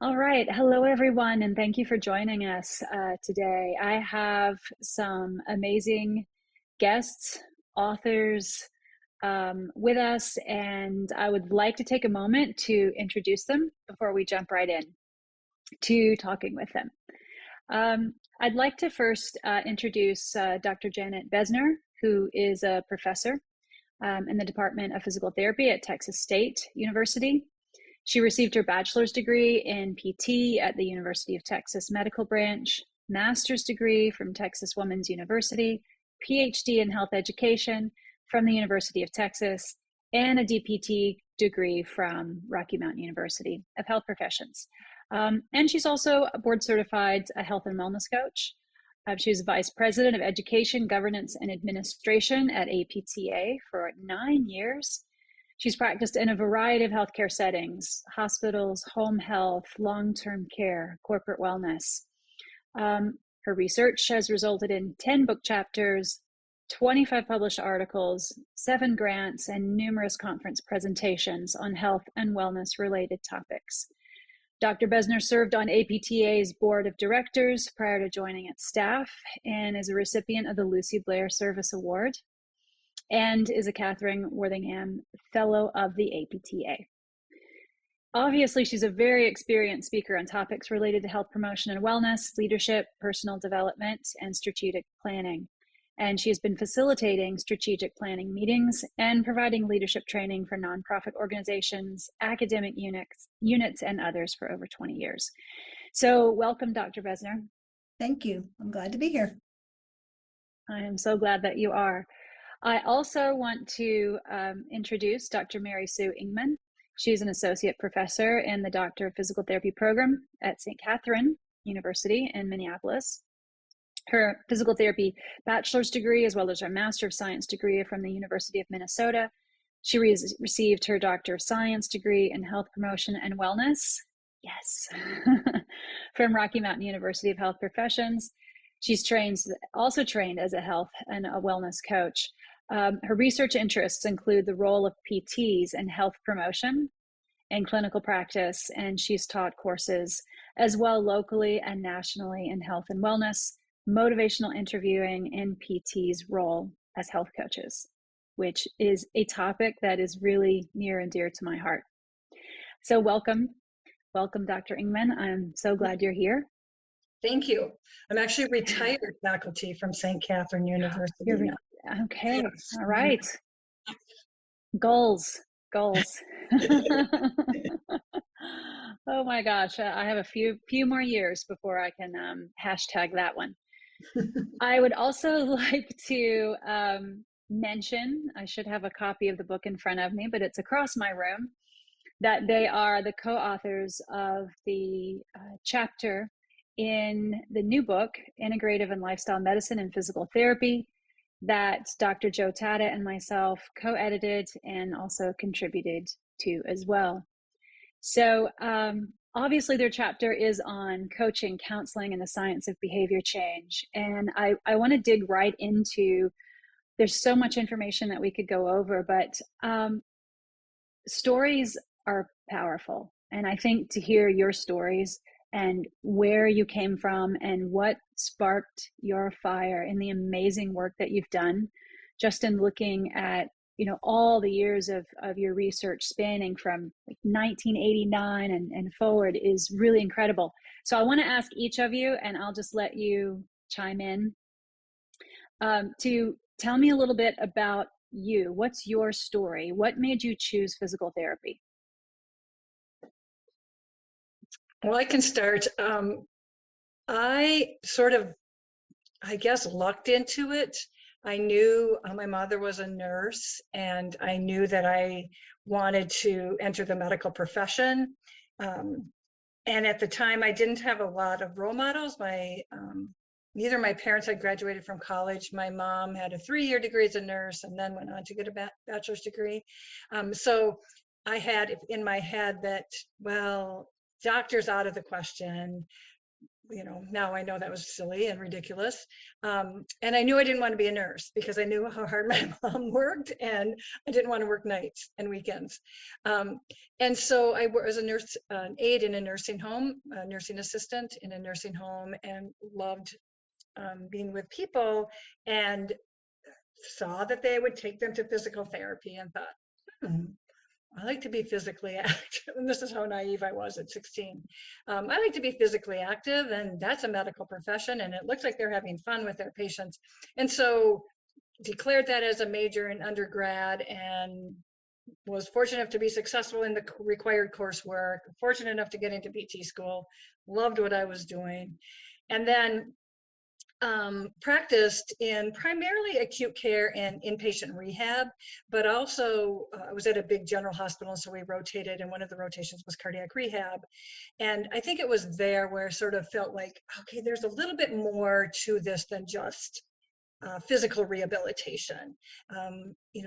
All right. Hello, everyone, and thank you for joining us today. I have some amazing guests, authors with us, and I would like to take a moment to introduce them before we jump right in to talking with them. I'd like to first introduce Dr. Janet Bezner, who is a professor in the Department of Physical Therapy at Texas State University. She received her bachelor's degree in PT at the University of Texas Medical Branch, master's degree from Texas Women's University, PhD in health education from the University of Texas, and a DPT degree from Rocky Mountain University of Health Professions. And she's also a board certified health and wellness coach. She was vice president of education, governance, and administration at APTA for 9 years. She's practiced in a variety of healthcare settings: hospitals, home health, long-term care, corporate wellness. Her research has resulted in 10 book chapters, 25 published articles, 7 grants, and numerous conference presentations on health and wellness related topics. Dr. Bezner served on APTA's board of directors prior to joining its staff and is a recipient of the Lucy Blair Service Award and is a Catherine Worthingham Fellow of the APTA. Obviously, she's a very experienced speaker on topics related to health promotion and wellness, leadership, personal development, and strategic planning. And she has been facilitating strategic planning meetings and providing leadership training for nonprofit organizations, academic units, and others for over 20 years. So welcome, Dr. Bezner. Thank you. I'm glad to be here. I am so glad that you are. I also want to introduce Dr. Mary Sue Ingman. She's an associate professor in the Doctor of Physical Therapy program at St. Catherine University in Minneapolis. Her physical therapy bachelor's degree, as well as her Master of Science degree, are from the University of Minnesota. She received her Doctor of Science degree in Health Promotion and Wellness, yes, from Rocky Mountain University of Health Professions. She's also trained as a health and a wellness coach. Her research interests include the role of PTs in health promotion and clinical practice, and she's taught courses as well locally and nationally in health and wellness, motivational interviewing, and PT's role as health coaches, which is a topic that is really near and dear to my heart. So welcome, Dr. Ingman. I'm so glad you're here. Thank you. I'm actually retired faculty from St. Catherine University now. Okay, all right. Goals. Oh my gosh, I have a few more years before I can hashtag that one. I would also like to mention, I should have a copy of the book in front of me, but it's across my room, that they are the co-authors of the chapter in the new book, Integrative and Lifestyle Medicine and Physical Therapy, that Dr. Joe Tata and myself co-edited and also contributed to as well. So obviously their chapter is on coaching, counseling, and the science of behavior change. And I want to dig right into, there's so much information that we could go over, but stories are powerful. And I think to hear your stories and where you came from and what sparked your fire in the amazing work that you've done, just in looking at, you know, all the years of your research spanning from like 1989 and forward, is really incredible. So I want to ask each of you, and I'll just let you chime in, to tell me a little bit about you. What's your story? What made you choose physical therapy? Well, I can start. I sort of, I guess, lucked into it. I knew my mother was a nurse, and I knew that I wanted to enter the medical profession. And at the time, I didn't have a lot of role models. Neither my parents had graduated from college. My mom had a 3-year degree as a nurse and then went on to get a bachelor's degree. So I had in my head that, well, doctor's out of the question. now I know that was silly and ridiculous. And I knew I didn't want to be a nurse because I knew how hard my mom worked, and I didn't want to work nights and weekends. And so I was a nurse, an aide in a nursing home, a nursing assistant in a nursing home, and loved being with people, and saw that they would take them to physical therapy and thought, I like to be physically active. And this is how naive I was at 16. I like to be physically active, and that's a medical profession, and it looks like they're having fun with their patients. And so declared that as a major in undergrad, and was fortunate enough to be successful in the required coursework, fortunate enough to get into PT school, loved what I was doing. And then practiced in primarily acute care and inpatient rehab, but also I was at a big general hospital, so we rotated, and one of the rotations was cardiac rehab. And I think it was there where I sort of felt like, okay, there's a little bit more to this than just physical rehabilitation.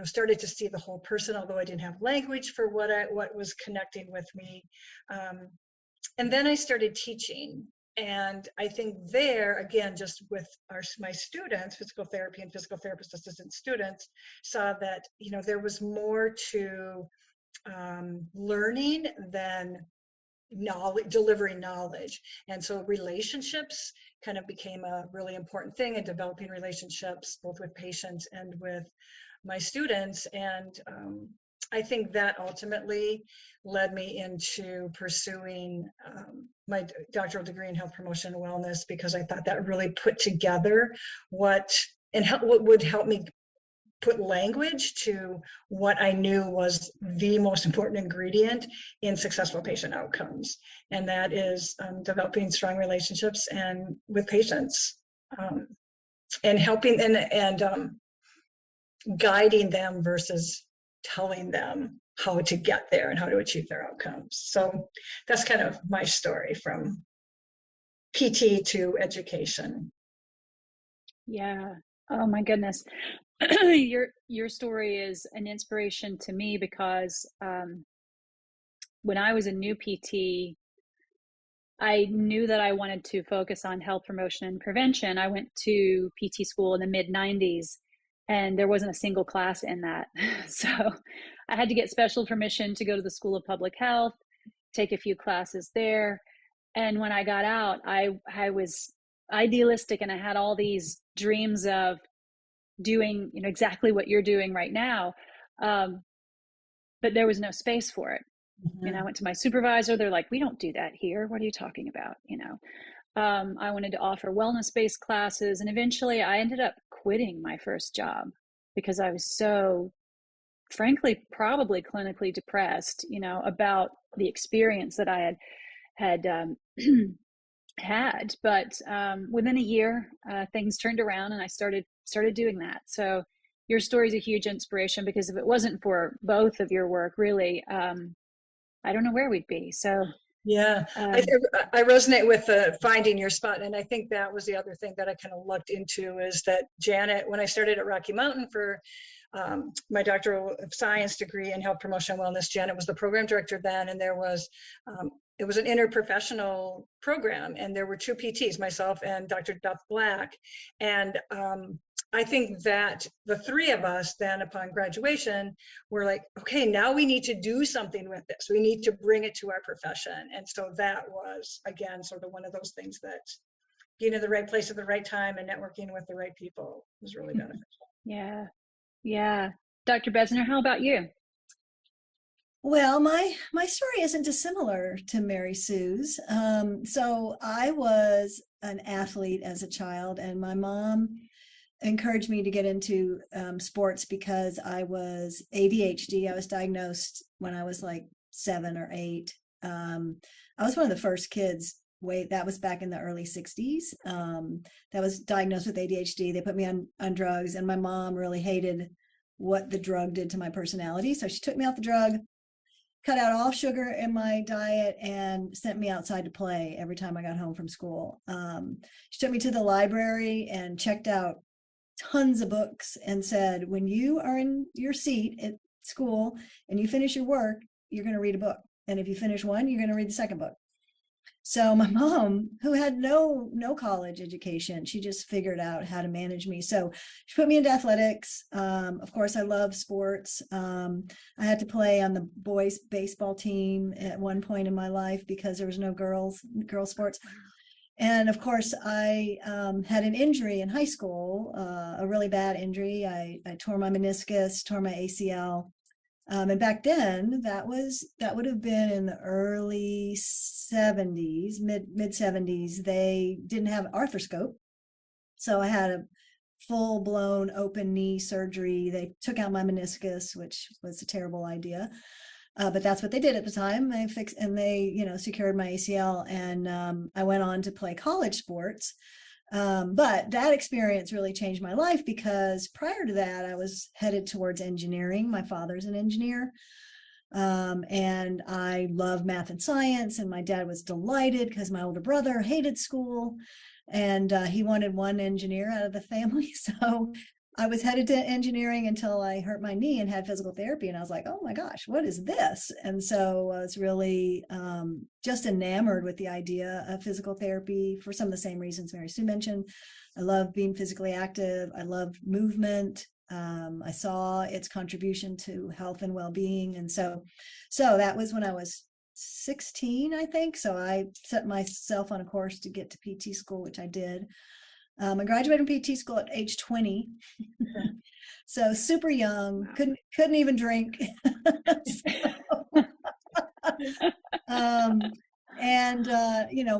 Started to see the whole person, although I didn't have language for what was connecting with me. And then I started teaching. And I think there, again, just with my students, physical therapy and physical therapist assistant students, saw that, there was more to learning than delivering knowledge. And so relationships kind of became a really important thing, and developing relationships both with patients and with my students. And I think that ultimately led me into pursuing my doctoral degree in health promotion and wellness, because I thought that really put together what would help me put language to what I knew was the most important ingredient in successful patient outcomes. And that is developing strong relationships and with patients, and helping and guiding them versus telling them how to get there and how to achieve their outcomes. So that's kind of my story from PT to education. Yeah. Oh my goodness. Your story is an inspiration to me, because when I was a new PT, I knew that I wanted to focus on health promotion and prevention. I went to PT school in the mid-90s, and there wasn't a single class in that. So I had to get special permission to go to the School of Public Health, take a few classes there. And when I got out, I was idealistic, and I had all these dreams of doing exactly what you're doing right now. But there was no space for it. Mm-hmm. I went to my supervisor. They're like, we don't do that here. What are you talking about? I wanted to offer wellness-based classes, and eventually I ended up quitting my first job because I was so, frankly, probably clinically depressed, about the experience that I had had. But within a year, things turned around, and I started doing that. So your story is a huge inspiration, because if it wasn't for both of your work, really, I don't know where we'd be. So yeah, I resonate with finding your spot. And I think that was the other thing that I kind of looked into, is that Janet, when I started at Rocky Mountain for my doctoral of science degree in health promotion and wellness, Janet was the program director then, and there was it was an interprofessional program, and there were two PTs, myself and Dr. Beth Black. And I think that the three of us then, upon graduation, were like, okay, now we need to do something with this. We need to bring it to our profession. And so that was, again, sort of one of those things that being in the right place at the right time and networking with the right people was really beneficial. Yeah. Yeah. Dr. Bezner, how about you? Well, my story isn't dissimilar to Mary Sue's. So I was an athlete as a child, and my mom encouraged me to get into sports because I was ADHD. I was diagnosed when I was like 7 or 8. I was one of the first kids. That was back in the early 60s. That was diagnosed with ADHD. They put me on drugs, and my mom really hated what the drug did to my personality. So she took me off the drug, cut out all sugar in my diet, and sent me outside to play every time I got home from school. She took me to the library and checked out tons of books and said, when you are in your seat at school and you finish your work, you're going to read a book. And if you finish one, you're going to read the second book. So my mom, who had no college education, she just figured out how to manage me. So she put me into athletics. Of course, I love sports. I had to play on the boys baseball team at one point in my life because there was no girls sports. And of course, I had an injury in high school, a really bad injury. I tore my meniscus, tore my ACL. And back then, that would have been in the early 70s, mid 70s. They didn't have arthroscope, so I had a full blown open knee surgery. They took out my meniscus, which was a terrible idea, but that's what they did at the time. They fixed and they secured my ACL, and I went on to play college sports. But that experience really changed my life because prior to that, I was headed towards engineering. My father's an engineer. And I love math and science. And my dad was delighted because my older brother hated school and he wanted one engineer out of the family. So I was headed to engineering until I hurt my knee and had physical therapy. And I was like, oh my gosh, what is this? And so I was really just enamored with the idea of physical therapy for some of the same reasons Mary Sue mentioned. I love being physically active. I love movement. I saw its contribution to health and well-being. And so that was when I was 16, I think. So I set myself on a course to get to PT school, which I did. I graduated from PT school at age 20. So super young, Wow. couldn't even drink.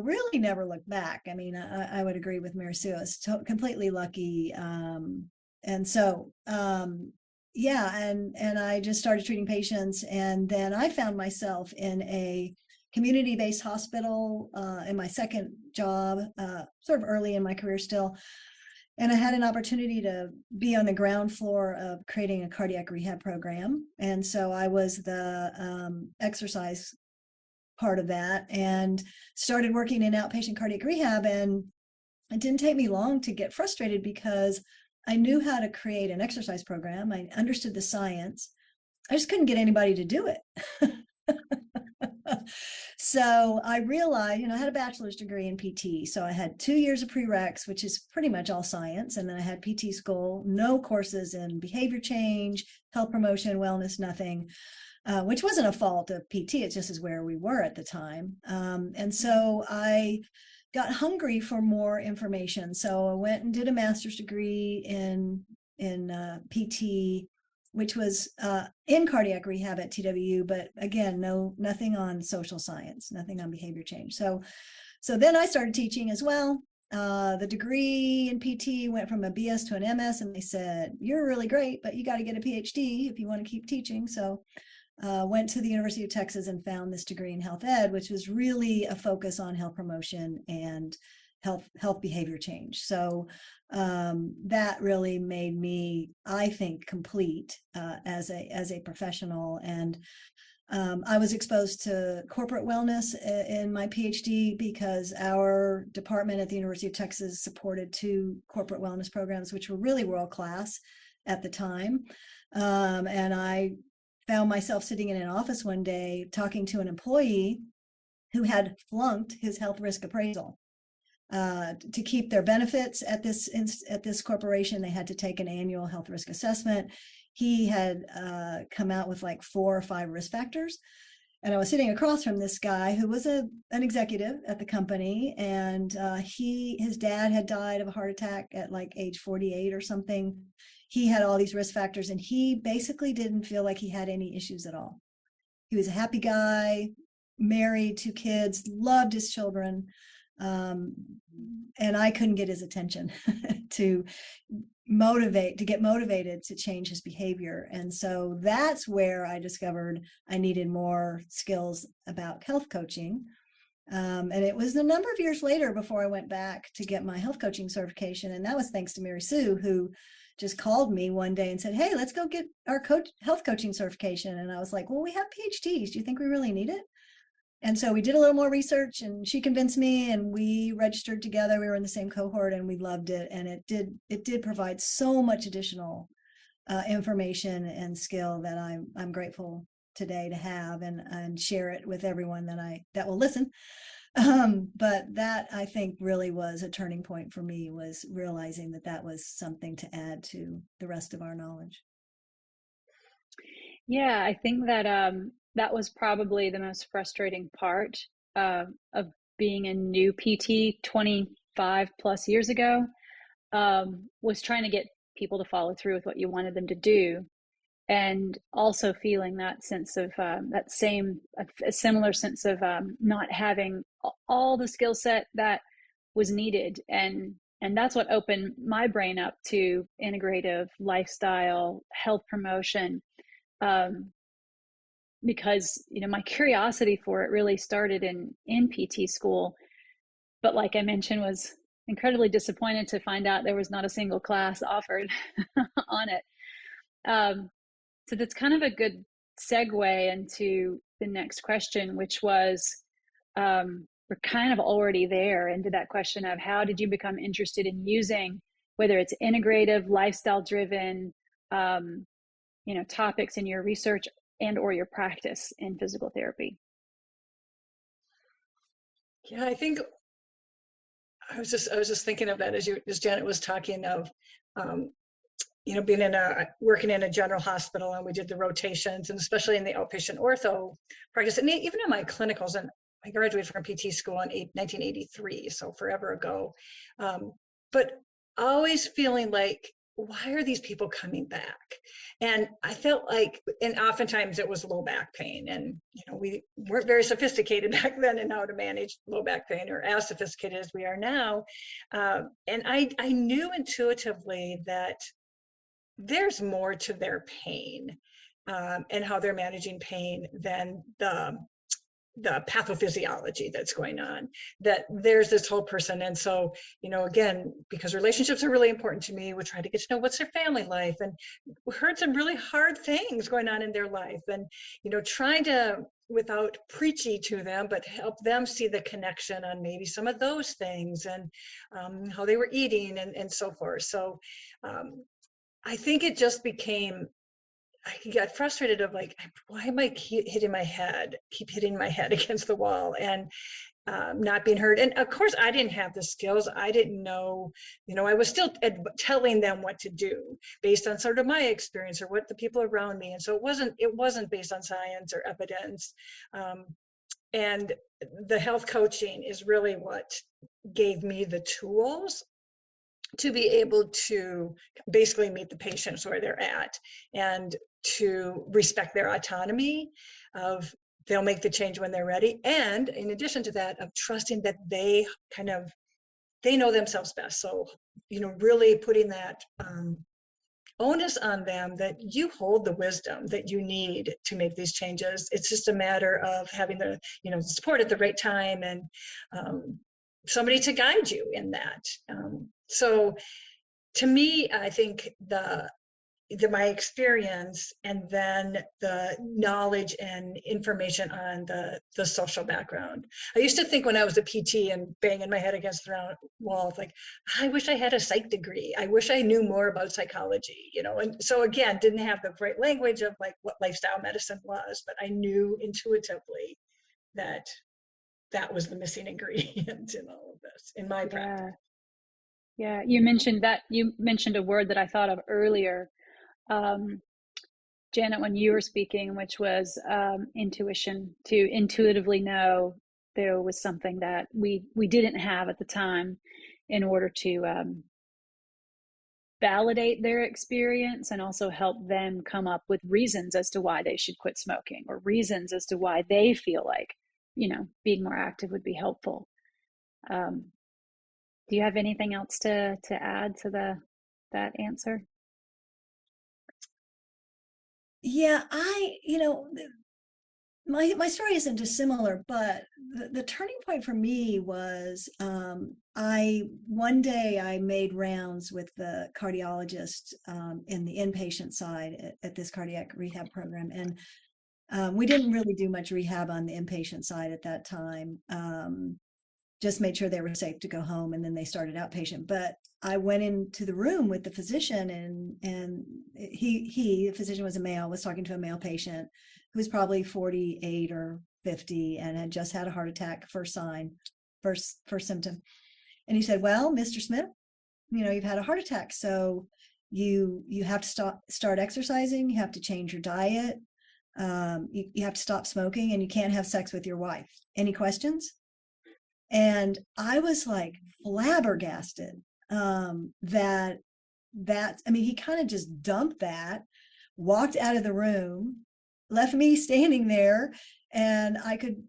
Really never looked back. I mean, I would agree with Mary Sue. I was completely lucky. And I just started treating patients. And then I found myself in a community-based hospital in my second job, sort of early in my career still. And I had an opportunity to be on the ground floor of creating a cardiac rehab program. And so I was the exercise part of that and started working in outpatient cardiac rehab. And it didn't take me long to get frustrated because I knew how to create an exercise program. I understood the science. I just couldn't get anybody to do it. So I realized, I had a bachelor's degree in PT. So I had 2 years of prereqs, which is pretty much all science. And then I had PT school, no courses in behavior change, health promotion, wellness, nothing, which wasn't a fault of PT. It just is where we were at the time. And so I got hungry for more information. So I went and did a master's degree in PT, which was in cardiac rehab at TWU, but again, nothing on social science, nothing on behavior change. So then I started teaching as well. The degree in PT went from a BS to an MS, and they said, you're really great, but you got to get a PhD if you want to keep teaching. So went to the University of Texas and found this degree in health ed, which was really a focus on health promotion and health behavior change. So that really made me, I think, complete as a professional. And I was exposed to corporate wellness in my PhD because our department at the University of Texas supported 2 corporate wellness programs, which were really world class at the time. And I found myself sitting in an office one day talking to an employee who had flunked his health risk appraisal. To keep their benefits at this corporation, they had to take an annual health risk assessment. He had come out with like 4 or 5 risk factors. And I was sitting across from this guy who was an executive at the company. And his dad had died of a heart attack at like age 48 or something. He had all these risk factors, and he basically didn't feel like he had any issues at all. He was a happy guy, married, 2 kids, loved his children. And I couldn't get his attention to get motivated to change his behavior. And so that's where I discovered I needed more skills about health coaching. And it was a number of years later before I went back to get my health coaching certification. And that was thanks to Mary Sue, who just called me one day and said, hey, let's go get our health coaching certification. And I was like, well, we have PhDs. Do you think we really need it? And so we did a little more research, and she convinced me, and we registered together. We were in the same cohort, and we loved it. And it did provide so much additional information and skill that I'm grateful today to have and share it with everyone that will listen. But that, I think, really was a turning point for me, was realizing that that was something to add to the rest of our knowledge. Yeah, I think that that was probably the most frustrating part of being a new PT 25 plus years ago, was trying to get people to follow through with what you wanted them to do, and also feeling that sense of that same a similar sense of not having all the skill set that was needed, and that's what opened my brain up to integrative lifestyle health promotion, um, because my curiosity for it really started in PT school, but like I mentioned, was incredibly disappointed to find out there was not a single class offered on it. um, so that's kind of a good segue into the next question, which was, we're kind of already there into that question of how did you become interested in using, whether it's integrative lifestyle driven, um, topics in your research and or your practice in physical therapy. Yeah, I think I was just thinking of that as Janet was talking of, um, being working in a general hospital, and we did the rotations, and especially in the outpatient ortho practice, and even in my clinicals. And I graduated from PT school in 1983, so forever ago. But always feeling like, why are these people coming back? And I felt like, and oftentimes it was low back pain, and we weren't very sophisticated back then in how to manage low back pain, or as sophisticated as we are now. And I knew intuitively that there's more to their pain, and how they're managing pain than the pathophysiology that's going on, that there's this whole person. And so, again, because relationships are really important to me, we try to get to know what's their family life, and we heard some really hard things going on in their life, and trying to, without preachy to them, but help them see the connection on maybe some of those things, and how they were eating, and so forth. So I think it just became, I got frustrated of like, why am I keep hitting my head against the wall, and not being heard. And of course, I didn't have the skills. I didn't know, I was still telling them what to do based on sort of my experience or what the people around me. And so it wasn't based on science or evidence. And the health coaching is really what gave me the tools to be able to basically meet the patients where they're at, and to respect their autonomy of, they'll make the change when they're ready. And in addition to that, of trusting that they know themselves best. So, really putting that onus on them, that you hold the wisdom that you need to make these changes. It's just a matter of having the, support at the right time, and somebody to guide you in that. So to me, I think my experience, and then the knowledge and information on the social background. I used to think when I was a PT and banging my head against the wall, like, I wish I had a psych degree. I wish I knew more about psychology, and so again, didn't have the right language of like what lifestyle medicine was, but I knew intuitively that that was the missing ingredient in all of this, in my practice. Yeah, you mentioned a word that I thought of earlier, Janet, when you were speaking, which was intuition, to intuitively know there was something that we didn't have at the time, in order to validate their experience and also help them come up with reasons as to why they should quit smoking, or reasons as to why they feel like, being more active would be helpful. Do you have anything else to add to that answer? Yeah, my story isn't dissimilar, but the turning point for me was, one day I made rounds with the cardiologist in the inpatient side at this cardiac rehab program, and we didn't really do much rehab on the inpatient side at that time. Just made sure they were safe to go home, and then they started outpatient. But I went into the room with the physician, and the physician was a male, was talking to a male patient who was probably 48 or 50 and had just had a heart attack, first symptom. And he said, well, Mr. Smith, you've had a heart attack. So you have to start exercising. You have to change your diet. You have to stop smoking, and you can't have sex with your wife. Any questions? And I was like flabbergasted that he kind of just dumped that, walked out of the room, left me standing there, and I could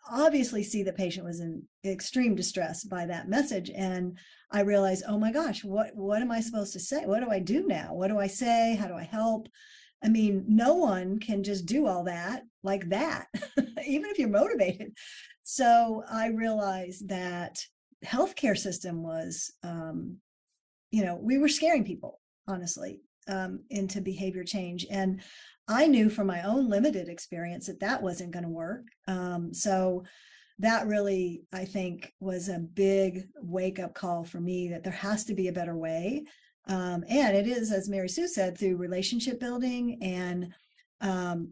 obviously see the patient was in extreme distress by that message. And I realized, oh my gosh, what am I supposed to say? What do I do now? What do I say? How do I help? I mean, no one can just do all that like that, even if you're motivated. So I realized that healthcare system was, we were scaring people, honestly, into behavior change. And I knew from my own limited experience that wasn't going to work. So that really, I think, was a big wake-up call for me, that there has to be a better way. And it is, as Mary Sue said, through relationship building and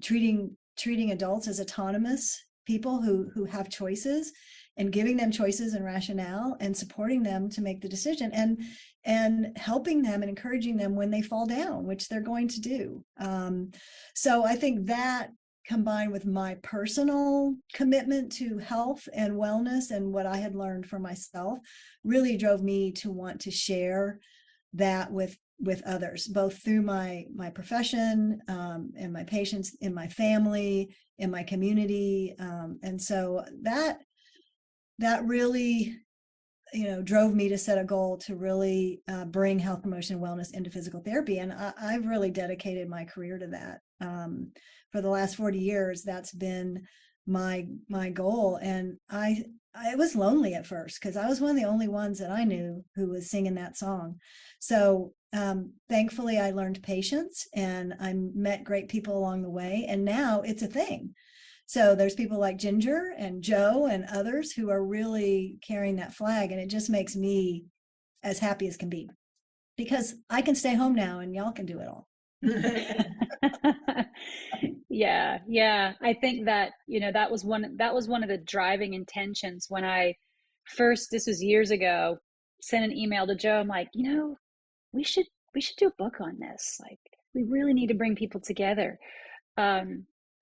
treating adults as autonomous people who have choices, and giving them choices and rationale, and supporting them to make the decision, and helping them and encouraging them when they fall down, which they're going to do. So I think that, combined with my personal commitment to health and wellness and what I had learned for myself, really drove me to want to share that with others, both through my profession, and my patients, in my family, in my community. And so that really, drove me to set a goal to really bring health promotion and wellness into physical therapy. And I've really dedicated my career to that. For the last 40 years, that's been my goal. And I was lonely at first, because I was one of the only ones that I knew who was singing that song. So thankfully, I learned patience, and I met great people along the way. And now it's a thing. So there's people like Ginger and Joe and others who are really carrying that flag. And it just makes me as happy as can be, because I can stay home now and y'all can do it all. Yeah. I think that, that was one of the driving intentions when I first, this was years ago, sent an email to Joe. I'm like, we should do a book on this. Like, we really need to bring people together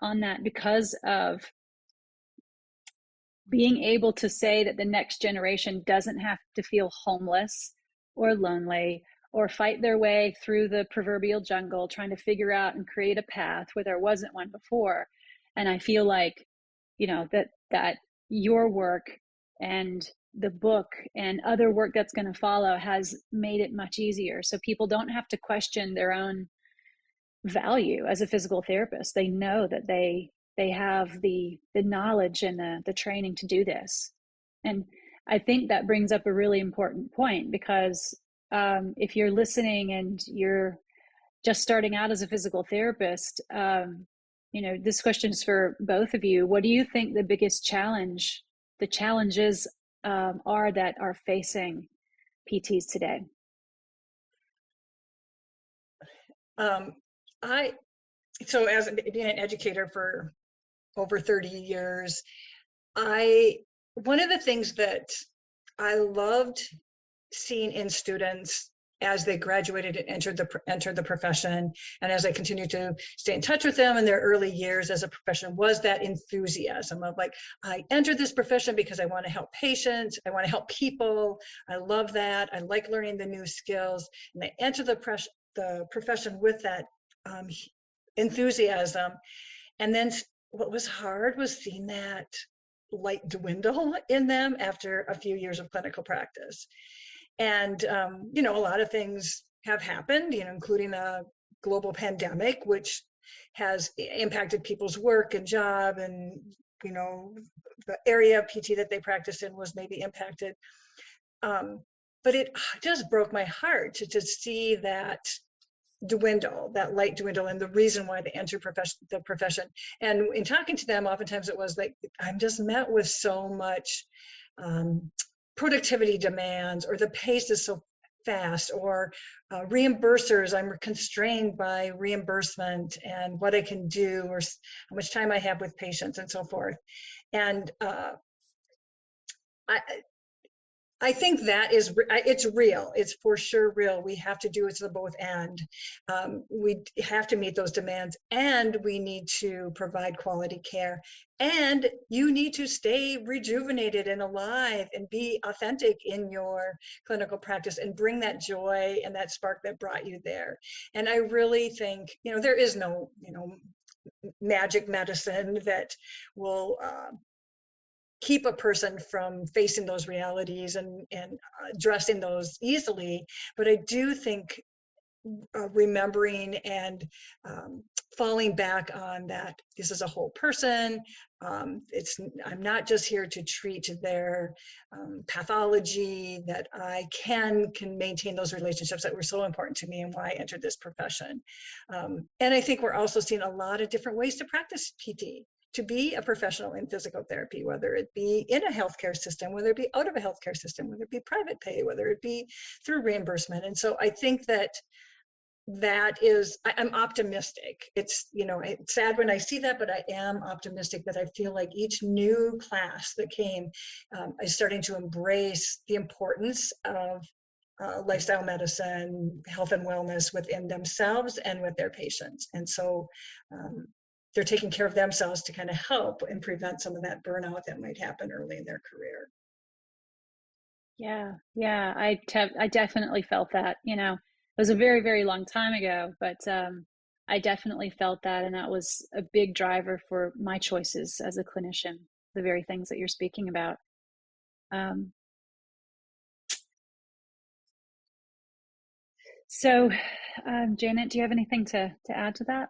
on that, because of being able to say that the next generation doesn't have to feel homeless or lonely or fight their way through the proverbial jungle trying to figure out and create a path where there wasn't one before. And I feel like, that your work and the book and other work that's going to follow has made it much easier. So people don't have to question their own value as a physical therapist. They know that they have the knowledge and the training to do this. And I think that brings up a really important point, because if you're listening and you're just starting out as a physical therapist, this question is for both of you. What do you think the biggest the challenges are that are facing PTs today? So as being an educator for over 30 years, one of the things that I loved seeing in students as they graduated and entered the profession, and as I continued to stay in touch with them in their early years as a profession, was that enthusiasm of like, I entered this profession because I want to help patients, I want to help people, I love that, I like learning the new skills, and they enter the profession with that enthusiasm. And then what was hard was seeing that light dwindle in them after a few years of clinical practice. And, a lot of things have happened, including a global pandemic, which has impacted people's work and job, and, the area of PT that they practice in was maybe impacted. But it just broke my heart to see that light dwindle, and the reason why they entered the profession. And in talking to them, oftentimes it was like, I'm just met with so much productivity demands, or the pace is so fast, or reimbursers, I'm constrained by reimbursement and what I can do, or how much time I have with patients and so forth. And I think that it's real. It's for sure real. We have to do it to the both end. We have to meet those demands, and we need to provide quality care. And you need to stay rejuvenated and alive and be authentic in your clinical practice and bring that joy and that spark that brought you there. And I really think, there is no, magic medicine that will keep a person from facing those realities and addressing those easily. But I do think remembering and falling back on that this is a whole person. I'm not just here to treat their pathology, that I can maintain those relationships that were so important to me and why I entered this profession. And I think we're also seeing a lot of different ways to practice PT, to be a professional in physical therapy, whether it be in a healthcare system, whether it be out of a healthcare system, whether it be private pay, whether it be through reimbursement. And so I think I'm optimistic. It's sad when I see that, but I am optimistic that I feel like each new class that came is starting to embrace the importance of lifestyle medicine, health and wellness within themselves and with their patients. And so they're taking care of themselves to kind of help and prevent some of that burnout that might happen early in their career. Yeah. I definitely felt that, it was a very, very long time ago, but I definitely felt that. And that was a big driver for my choices as a clinician, the very things that you're speaking about. So, Janet, do you have anything to add to that?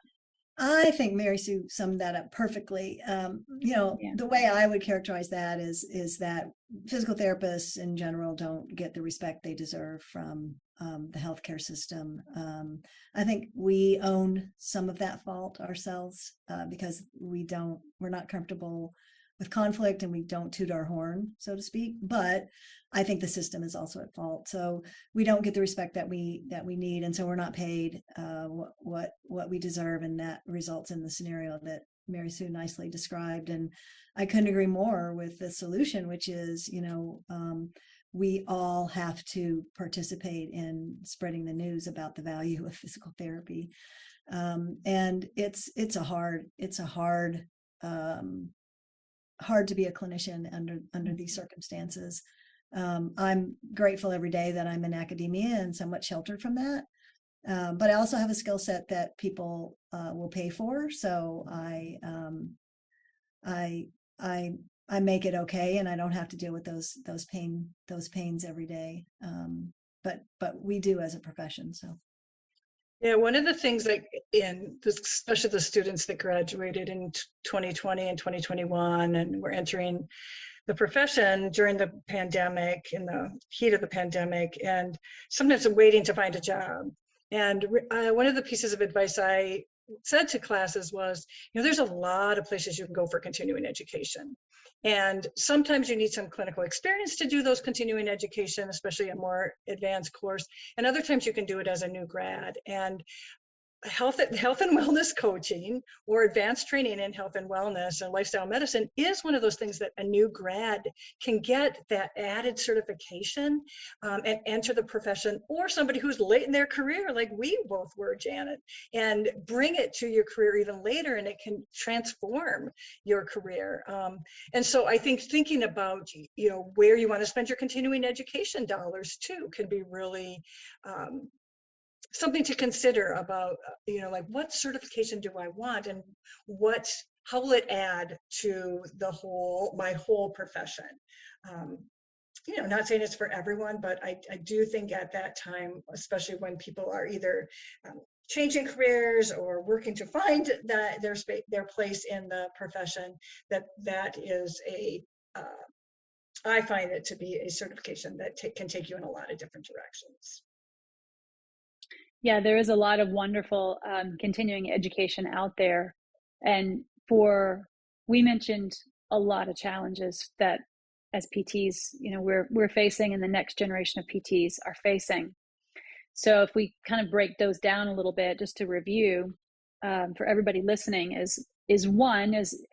I think Mary Sue summed that up perfectly. Yeah. The way I would characterize that is that physical therapists in general don't get the respect they deserve from the healthcare system. I think we own some of that fault ourselves because we're not comfortable with conflict and we don't toot our horn, so to speak. But I think the system is also at fault. So we don't get the respect that we need, and so we're not paid what we deserve, and that results in the scenario that Mary Sue nicely described. And I couldn't agree more with the solution, which is we all have to participate in spreading the news about the value of physical therapy, and it's hard to be a clinician under these circumstances. I'm grateful every day that I'm in academia and somewhat sheltered from that. But I also have a skill set that people will pay for. So I make it okay, and I don't have to deal with those pains every day. But we do as a profession. So. Yeah, one of the things especially the students that graduated in 2020 and 2021, and were entering the profession during the pandemic, in the heat of the pandemic, and sometimes waiting to find a job. And one of the pieces of advice I said to classes was, there's a lot of places you can go for continuing education. And sometimes you need some clinical experience to do those continuing education, especially a more advanced course. And other times you can do it as a new grad. And health and wellness coaching, or advanced training in health and wellness and lifestyle medicine, is one of those things that a new grad can get that added certification and enter the profession, or somebody who's late in their career, like we both were, Janet, and bring it to your career even later, and it can transform your career. And so I think thinking about where you want to spend your continuing education dollars too can be really something to consider about, like, what certification do I want, and how will it add to my whole profession? Not saying it's for everyone, but I do think at that time, especially when people are either changing careers or working to find their place in the profession, that is I find it to be a certification that can take you in a lot of different directions. Yeah, there is a lot of wonderful continuing education out there. And we mentioned a lot of challenges that as PTs, we're facing, and the next generation of PTs are facing. So if we kind of break those down a little bit, just to review, for everybody listening, is one is,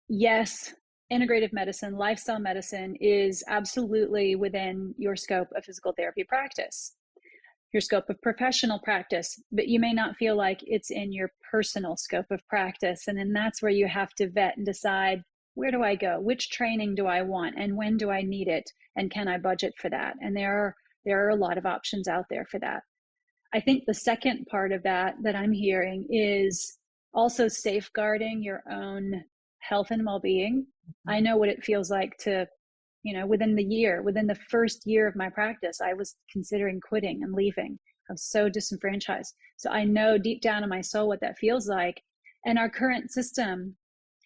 yes, integrative medicine, lifestyle medicine is absolutely within your scope of physical therapy practice, your scope of professional practice, but you may not feel like it's in your personal scope of practice. And then that's where you have to vet and decide, where do I go? Which training do I want? And when do I need it? And can I budget for that? And there are a lot of options out there for that. I think the second part of that I'm hearing is also safeguarding your own health and well-being. I know what it feels like to, within the first year of my practice, I was considering quitting and leaving. I was so disenfranchised. So I know deep down in my soul what that feels like. And our current system,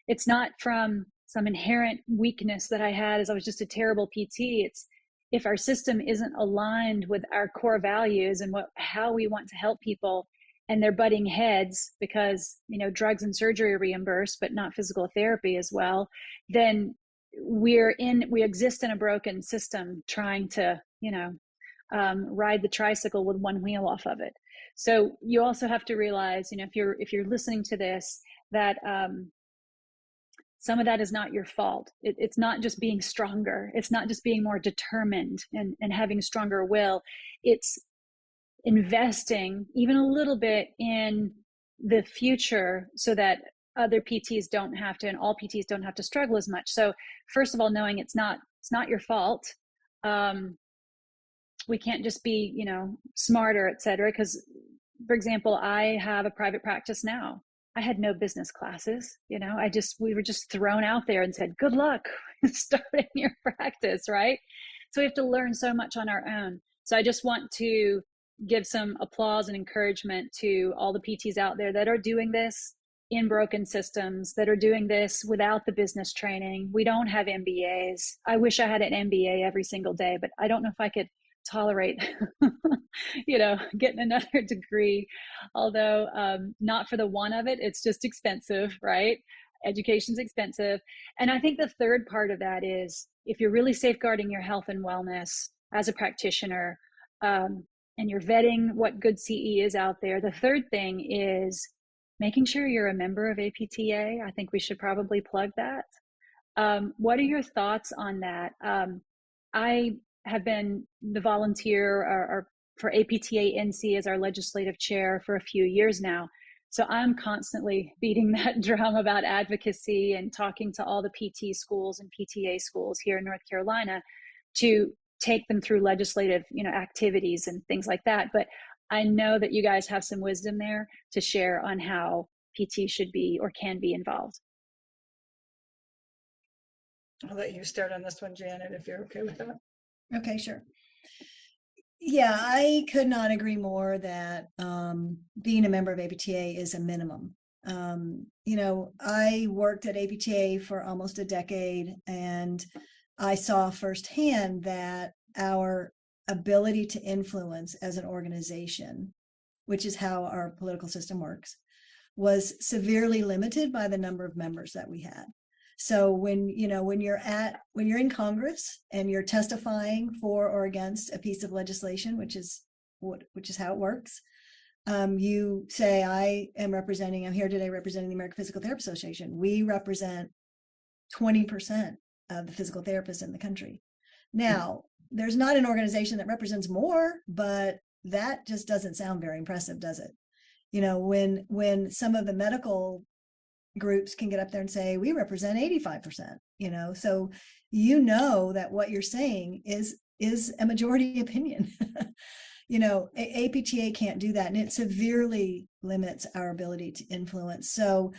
it's not from some inherent weakness that I had as I was just a terrible PT. It's if our system isn't aligned with our core values and how we want to help people, and they're butting heads because drugs and surgery are reimbursed but not physical therapy as well, then we exist in a broken system trying to ride the tricycle with one wheel off of it. So you also have to realize, if you're listening to this, that some of that is not your fault. It's not just being stronger. It's not just being more determined and having stronger will. It's investing even a little bit in the future so that other PTs don't have to, and all PTs don't have to struggle as much. So first of all, knowing it's not your fault. We can't just be, smarter, et cetera. Because, for example, I have a private practice now. I had no business classes, we were just thrown out there and said, good luck starting your practice, right? So we have to learn so much on our own. So I just want to give some applause and encouragement to all the PTs out there that are doing this in broken systems, that are doing this without the business training. We don't have MBAs. I wish I had an MBA every single day, but I don't know if I could tolerate getting another degree, although not for the one of it. It's just expensive, right? Education's expensive. And I think the third part of that is, if you're really safeguarding your health and wellness as a practitioner, and you're vetting what good CE is out there, the third thing is making sure you're a member of APTA. I think we should probably plug that. What are your thoughts on that? I have been the volunteer or for APTA NC as our legislative chair for a few years now. So I'm constantly beating that drum about advocacy and talking to all the PT schools and PTA schools here in North Carolina to take them through legislative, activities and things like that. But I know that you guys have some wisdom there to share on how PT should be or can be involved. I'll let you start on this one, Janet, if you're okay with that. Okay, sure. Yeah, I could not agree more that being a member of APTA is a minimum. I worked at APTA for almost a decade, and I saw firsthand that our ability to influence as an organization, which is how our political system works, was severely limited by the number of members that we had. So when you're in Congress and you're testifying for or against a piece of legislation, which is how it works, you say, I'm here today representing the American Physical Therapy Association. We represent 20% of the physical therapists in the country. Now, there's not an organization that represents more, but that just doesn't sound very impressive, does it? When some of the medical groups can get up there and say, we represent 85%, so that what you're saying is a majority opinion. APTA can't do that, and it severely limits our ability to influence. So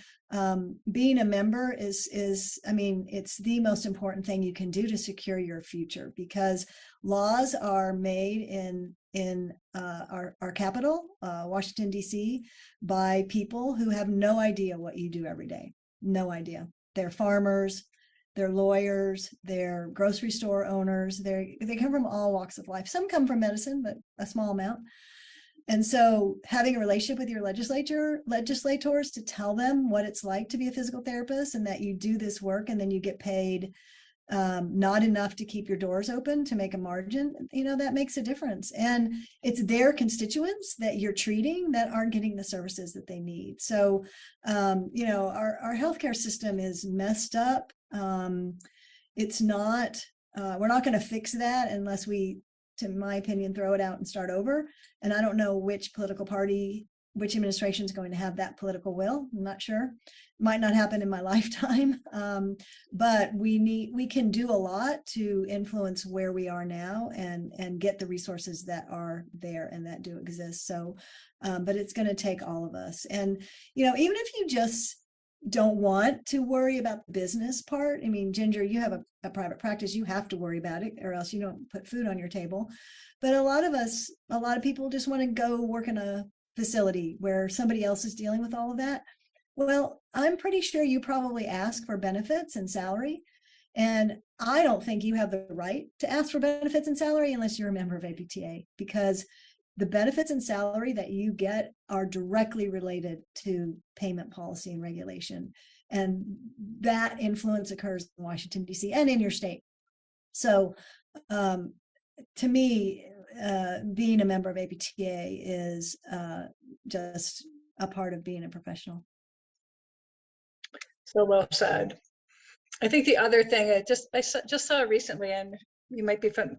being a member is it's the most important thing you can do to secure your future, because laws are made in our capital, Washington, D.C., by people who have no idea what you do every day. No idea. They're farmers, they're lawyers, they're grocery store owners. They come from all walks of life. Some come from medicine, but a small amount. And so having a relationship with your legislators to tell them what it's like to be a physical therapist, and that you do this work and then you get paid not enough to keep your doors open to make a margin, that makes a difference. And it's their constituents that you're treating that aren't getting the services that they need. So, our healthcare system is messed up. It's not, we're not going to fix that unless we, to my opinion, throw it out and start over. And I don't know which political party, which administration is going to have that political will. I'm not sure. Might not happen in my lifetime. But we can do a lot to influence where we are now and get the resources that are there and that do exist. So, but it's going to take all of us. And, even if you just don't want to worry about the business part. I mean, Ginger, you have a private practice, you have to worry about it or else you don't put food on your table. But a lot of people just want to go work in a facility where somebody else is dealing with all of that. Well, I'm pretty sure you probably ask for benefits and salary. And I don't think you have the right to ask for benefits and salary unless you're a member of APTA, because the benefits and salary that you get are directly related to payment policy and regulation. And that influence occurs in Washington, D.C. and in your state. So to me, being a member of APTA is just a part of being a professional. So well said. I think the other thing I just saw recently, and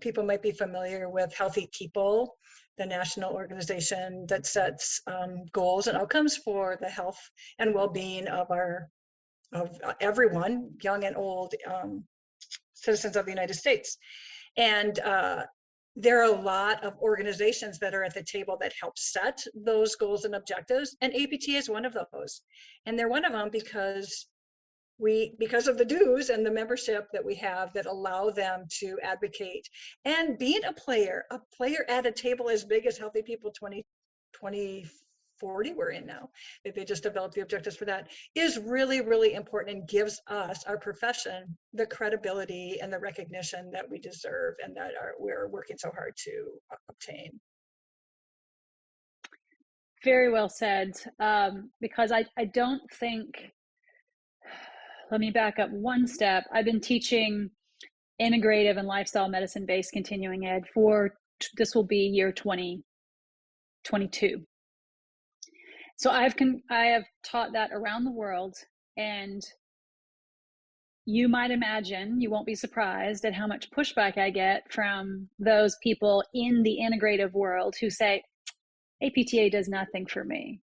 people might be familiar with Healthy People, the national organization that sets goals and outcomes for the health and well-being of everyone, young and old, citizens of the United States. And there are a lot of organizations that are at the table that help set those goals and objectives, and APTA is one of those. And they're one of them because of the dues and the membership that we have that allow them to advocate and being a player at a table as big as Healthy People 2040 we're in now, that they just developed the objectives for, that is really, really important and gives us, our profession, the credibility and the recognition that we deserve and that we're working so hard to obtain. Very well said. Because I don't think, let me back up one step. I've been teaching integrative and lifestyle medicine based continuing ed this will be year 2022. So I have taught that around the world, and you might imagine, you won't be surprised at how much pushback I get from those people in the integrative world who say, APTA does nothing for me.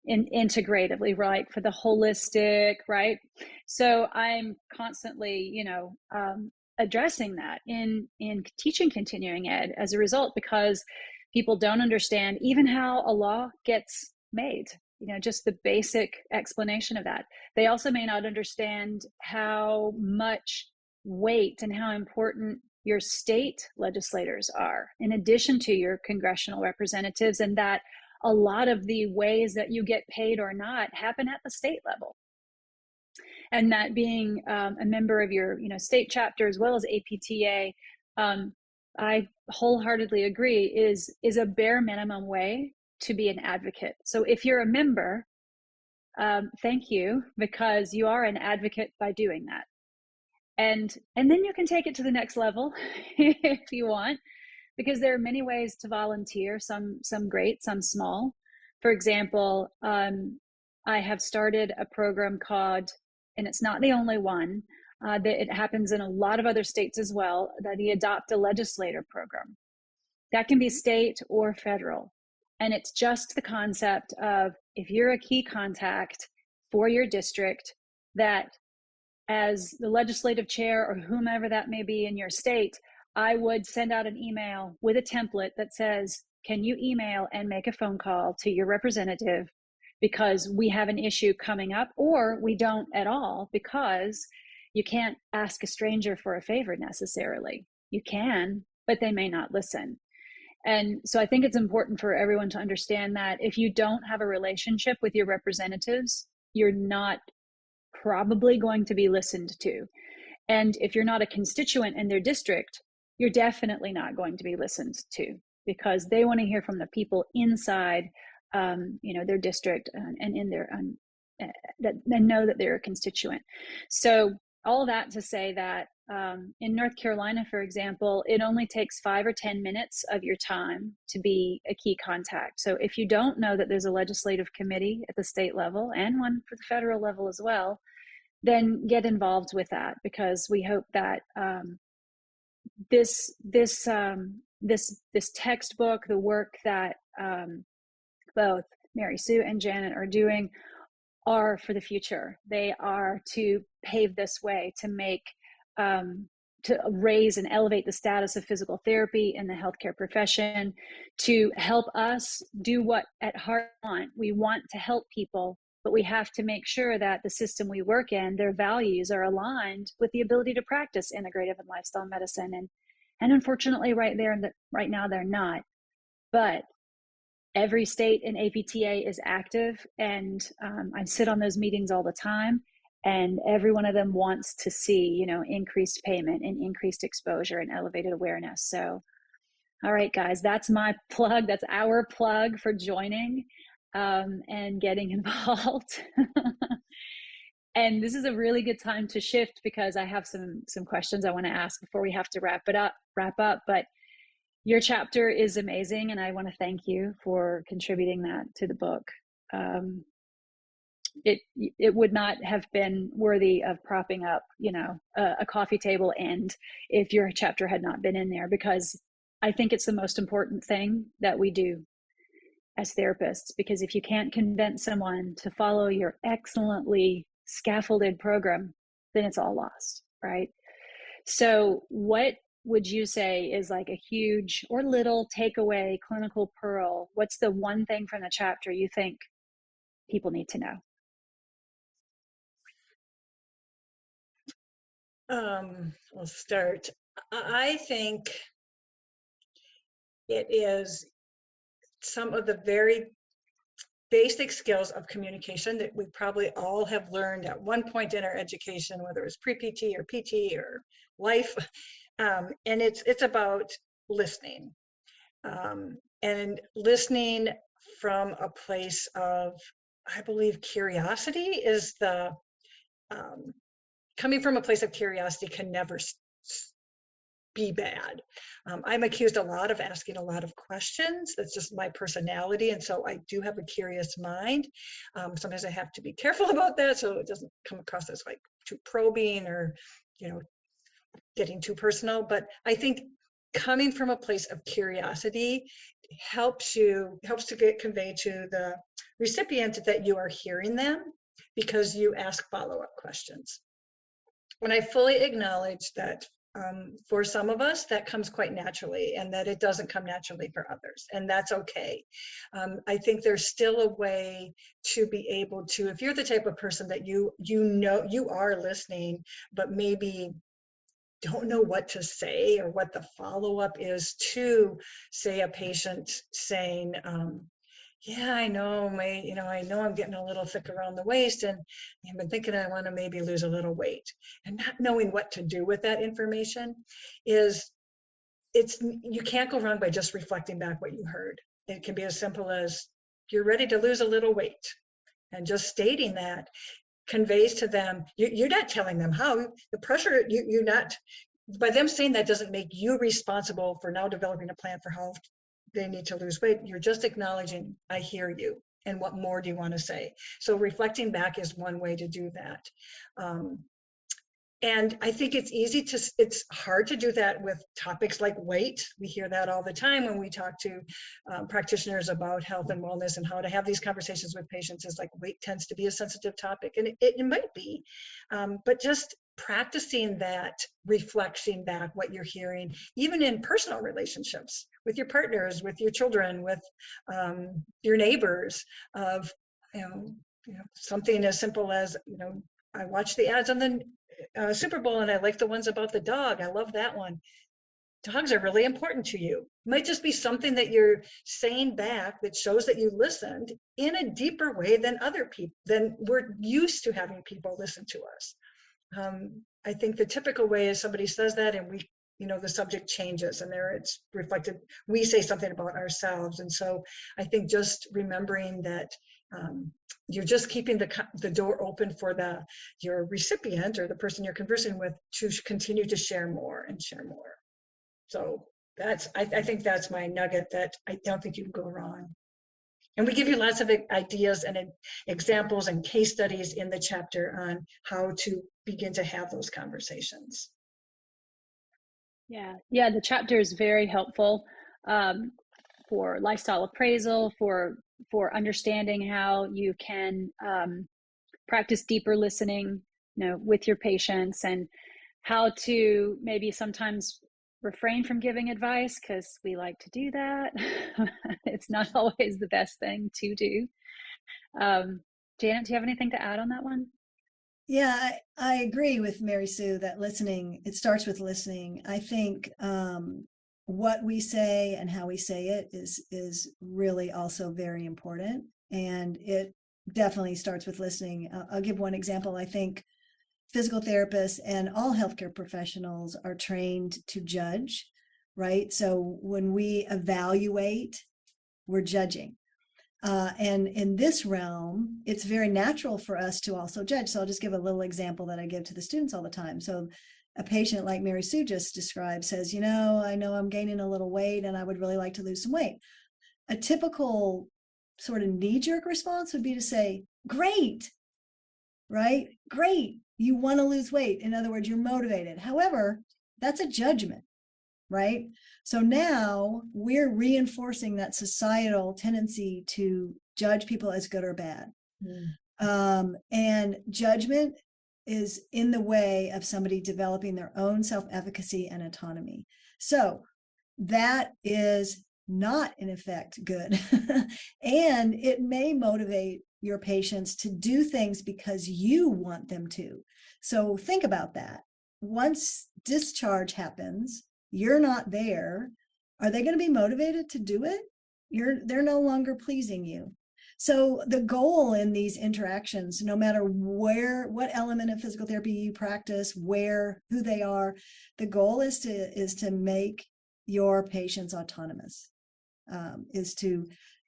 Integratively, right, for the holistic, right? So I'm constantly, addressing that in teaching continuing ed as a result, because people don't understand even how a law gets made, just the basic explanation of that. They also may not understand how much weight and how important your state legislators are, in addition to your congressional representatives, and that a lot of the ways that you get paid or not happen at the state level. And that being a member of your state chapter as well as APTA, I wholeheartedly agree, is a bare minimum way to be an advocate. So if you're a member, thank you, because you are an advocate by doing that. And then you can take it to the next level if you want, because there are many ways to volunteer, some great, some small. For example, I have started a program called, and it's not the only one, that it happens in a lot of other states as well, the Adopt a Legislator program. That can be state or federal. And it's just the concept of, if you're a key contact for your district, that as the legislative chair or whomever that may be in your state, I would send out an email with a template that says, can you email and make a phone call to your representative because we have an issue coming up, or we don't at all, because you can't ask a stranger for a favor necessarily. You can, but they may not listen. And so I think it's important for everyone to understand that if you don't have a relationship with your representatives, you're not probably going to be listened to. And if you're not a constituent in their district, you're definitely not going to be listened to, because they want to hear from the people inside, their district and in their that know that they're a constituent. So all that to say that In North Carolina, for example, it only takes 5 or 10 minutes of your time to be a key contact. So if you don't know that there's a legislative committee at the state level and one for the federal level as well, then get involved with that, because we hope that this textbook, the work that both Mary Sue and Janet are doing, are for the future. They are to pave this way, to make to raise and elevate the status of physical therapy in the healthcare profession, to help us do what at heart we want to help people, but we have to make sure that the system we work in, their values are aligned with the ability to practice integrative and lifestyle medicine. And unfortunately, right now they're not. But every state in APTA is active, and I sit on those meetings all the time, and every one of them wants to see, increased payment and increased exposure and elevated awareness. So, all right, guys, that's my plug. That's our plug for joining and getting involved. And this is a really good time to shift, because I have some questions I want to ask before we have to wrap up. But your chapter is amazing, and I want to thank you for contributing that to the book. It would not have been worthy of propping up, a coffee table end if your chapter had not been in there, because I think it's the most important thing that we do as therapists. Because if you can't convince someone to follow your excellently scaffolded program, then it's all lost, right? So what would you say is like a huge or little takeaway clinical pearl? What's the one thing from the chapter you think people need to know? I'll start. I think it is some of the very basic skills of communication that we probably all have learned at one point in our education, whether it was pre-PT or PT or life. And it's about listening, and listening from a place of, I believe, curiosity is the, coming from a place of curiosity can never be bad. I'm accused a lot of asking a lot of questions. That's just my personality. And so I do have a curious mind. Sometimes I have to be careful about that, so it doesn't come across as like too probing or, getting too personal. But I think coming from a place of curiosity helps to convey to the recipient that you are hearing them, because you ask follow-up questions. And I fully acknowledge that for some of us that comes quite naturally, and that it doesn't come naturally for others, and that's okay. I think there's still a way to be able to, if you're the type of person that you are listening, but maybe don't know what to say or what the follow-up is to, say, a patient saying, yeah, I know I know I'm getting a little thick around the waist, and I've been thinking I want to maybe lose a little weight, and not knowing what to do with that information you can't go wrong by just reflecting back what you heard. It can be as simple as, you're ready to lose a little weight, and just stating that conveys to them, you're not telling them how. The pressure, you're not, by them saying that doesn't make you responsible for now developing a plan for how they need to lose weight. You're just acknowledging, I hear you, and what more do you want to say? So reflecting back is one way to do that. And I think it's hard to do that with topics like weight. We hear that all the time when we talk to practitioners about health and wellness, and how to have these conversations with patients, is like weight tends to be a sensitive topic, and it might be, but just practicing that, reflecting back what you're hearing, even in personal relationships with your partners, with your children, with your neighbors, of something as simple as, I watch the ads on the Super Bowl, and I like the ones about the dog. I love that one. Dogs are really important to you. It might just be something that you're saying back that shows that you listened in a deeper way than other people, than we're used to having people listen to us. I think the typical way is somebody says that, and we, the subject changes, and there it's reflected. We say something about ourselves. And so I think just remembering that you're just keeping the door open for your recipient or the person you're conversing with to continue to share more and share more. So I think that's my nugget that I don't think you can go wrong. And we give you lots of ideas and examples and case studies in the chapter on how to begin to have those conversations. Yeah, the chapter is very helpful for lifestyle appraisal, for understanding how you can practice deeper listening, with your patients, and how to maybe sometimes refrain from giving advice because we like to do that. It's not always the best thing to do. Janet, do you have anything to add on that one? Yeah, I agree with Mary Sue that it starts with listening. I think what we say and how we say it is really also very important. And it definitely starts with listening. I'll give one example. I think physical therapists and all healthcare professionals are trained to judge, right? So when we evaluate, we're judging. And in this realm, it's very natural for us to also judge. So I'll just give a little example that I give to the students all the time. So a patient like Mary Sue just described says, I know I'm gaining a little weight and I would really like to lose some weight. A typical sort of knee-jerk response would be to say, great, right? Great. You want to lose weight. In other words, you're motivated. However, that's a judgment, right? So now we're reinforcing that societal tendency to judge people as good or bad. And judgment is in the way of somebody developing their own self-efficacy and autonomy. So that is not, in effect, good. And it may motivate your patients to do things because you want them to. So think about that. Once discharge happens, you're not there. Are they going to be motivated to do it? They're no longer pleasing you. So the goal in these interactions, no matter what element of physical therapy you practice, who they are, the goal is to make your patients autonomous, is to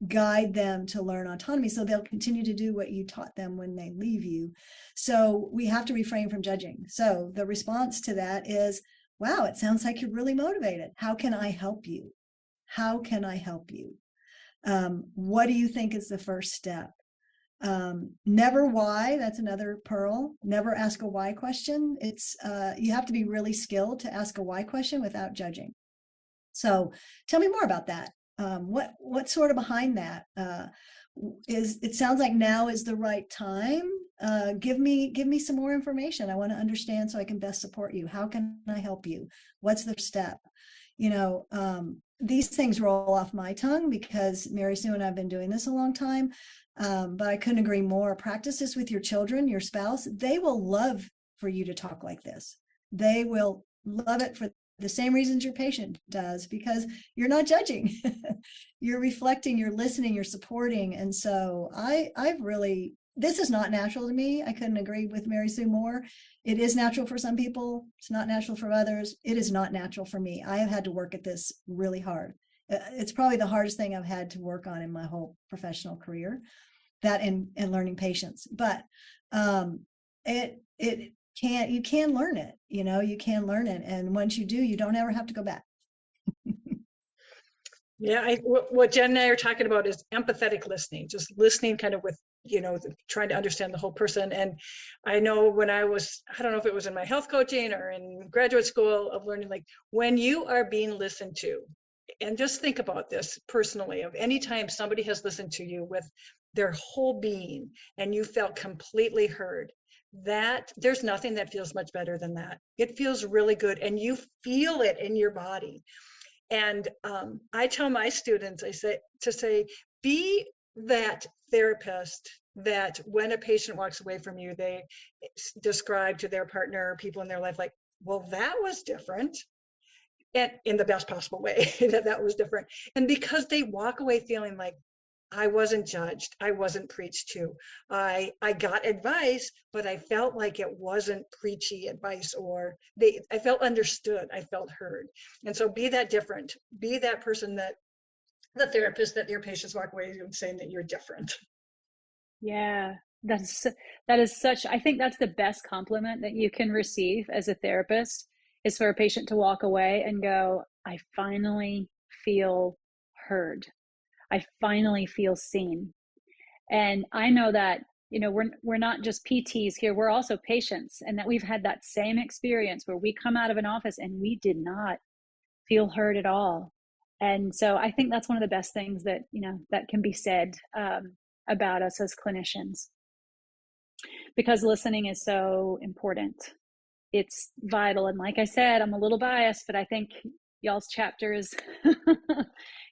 guide them to learn autonomy so they'll continue to do what you taught them when they leave you. So we have to refrain from judging. So the response to that is, wow, it sounds like you're really motivated. How can I help you? How can I help you? What do you think is the first step? Never why, that's another pearl. Never ask a why question. It's you have to be really skilled to ask a why question without judging. So tell me more about that. What's sort of behind that? It sounds like now is the right time. Give me some more information. I want to understand so I can best support you. How can I help you? What's the step? These things roll off my tongue because Mary Sue and I've been doing this a long time. But I couldn't agree more. Practice this with your children, your spouse. They will love for you to talk like this. They will love it for the same reasons your patient does, because you're not judging. You're reflecting, you're listening, you're supporting. And so this is not natural to me. I couldn't agree with Mary Sue more. It is natural for some people. It's not natural for others. It is not natural for me. I have had to work at this really hard. It's probably the hardest thing I've had to work on in my whole professional career, that and learning patience. But you can learn it, you can learn it. And once you do, you don't ever have to go back. Yeah, what Jen and I are talking about is empathetic listening, just listening kind of with, trying to understand the whole person. And I know when I don't know if it was in my health coaching or in graduate school of learning, like when you are being listened to, and just think about this personally, of any time somebody has listened to you with their whole being and you felt completely heard, that there's nothing that feels much better than that. It feels really good and you feel it in your body. And I tell my students, I say, be that therapist that when a patient walks away from you, they describe to their partner or people in their life, like, well, that was different. And in the best possible way, that was different. And because they walk away feeling like, I wasn't judged, I wasn't preached to, I got advice, but I felt like it wasn't preachy advice, or I felt understood, I felt heard. And so be that different, be that person, that the therapist that your patients walk away saying that you're different. Yeah, that's that is such, I think that's the best compliment that you can receive as a therapist, is for a patient to walk away and go, I finally feel heard. I finally feel seen. And I know that, you know, we're not just PTs here, we're also patients, and that we've had that same experience where we come out of an office and we did not feel heard at all. And so I think that's one of the best things that, you know, that can be said about us as clinicians, because listening is so important. It's vital. And like I said, I'm a little biased, but I think y'all's chapter is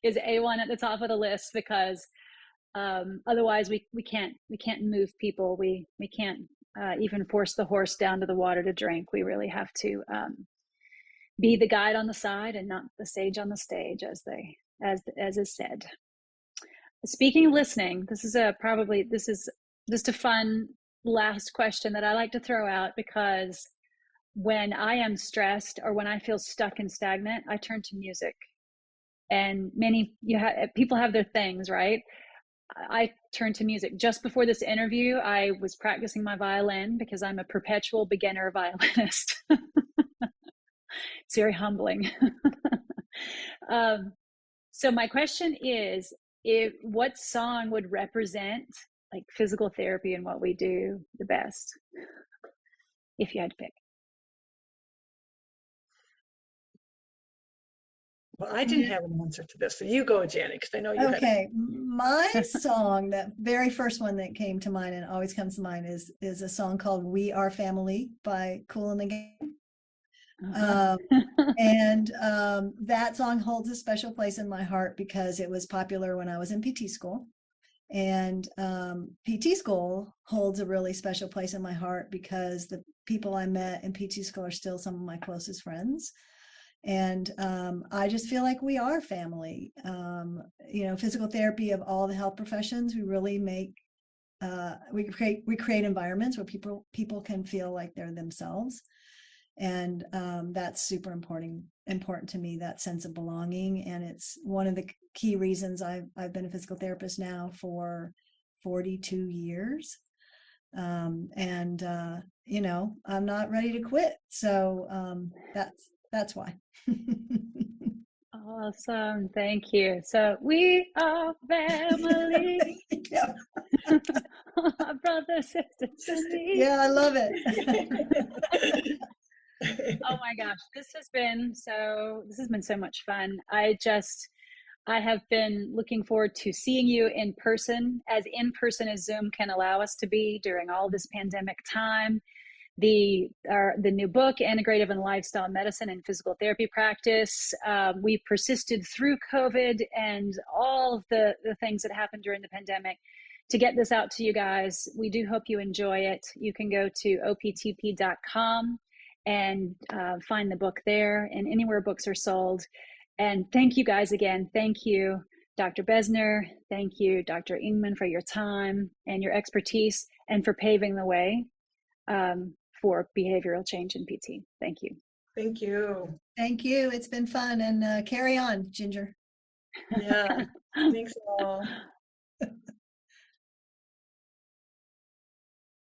is A1 at the top of the list, because otherwise we can't move people. We can't even force the horse down to the water to drink. We really have to be the guide on the side and not the sage on the stage, as is said. Speaking of listening, this is just a fun last question that I like to throw out, because when I am stressed or when I feel stuck and stagnant, I turn to music. And people have their things, right? I turn to music. Just before this interview, I was practicing my violin, because I'm a perpetual beginner violinist. It's very humbling. So my question is, what song would represent like physical therapy and what we do the best, if you had to pick? Well, I didn't have an answer to this, so you go, Janet, because I know you had. Okay, my song, that very first one that came to mind and always comes to mind, is a song called "We Are Family" by Kool and the Gang. And that song holds a special place in my heart because it was popular when I was in PT school. And PT school holds a really special place in my heart because the people I met in PT school are still some of my closest friends. And I just feel like we are family. You know, physical therapy, of all the health professions, we really make we create environments where people can feel like they're themselves. And that's super important to me, that sense of belonging. And it's one of the key reasons I've been a physical therapist now for 42 years. And you know, I'm not ready to quit. So that's why. Awesome. Thank you. So we are family. Yeah. Brothers, sisters, and me. Yeah, I love it. Oh my gosh, this has been so much fun. I have been looking forward to seeing you in person as Zoom can allow us to be during all this pandemic time. The new book, Integrative and Lifestyle Medicine and Physical Therapy Practice. We persisted through COVID and all of the things that happened during the pandemic to get this out to you guys. We do hope you enjoy it. You can go to optp.com and find the book there and anywhere books are sold. And thank you guys again. Thank you, Dr. Bezner. Thank you, Dr. Ingman, for your time and your expertise and for paving the way for behavioral change in PT. Thank you. Thank you. Thank you. It's been fun. And carry on, Ginger. Yeah. Thanks all.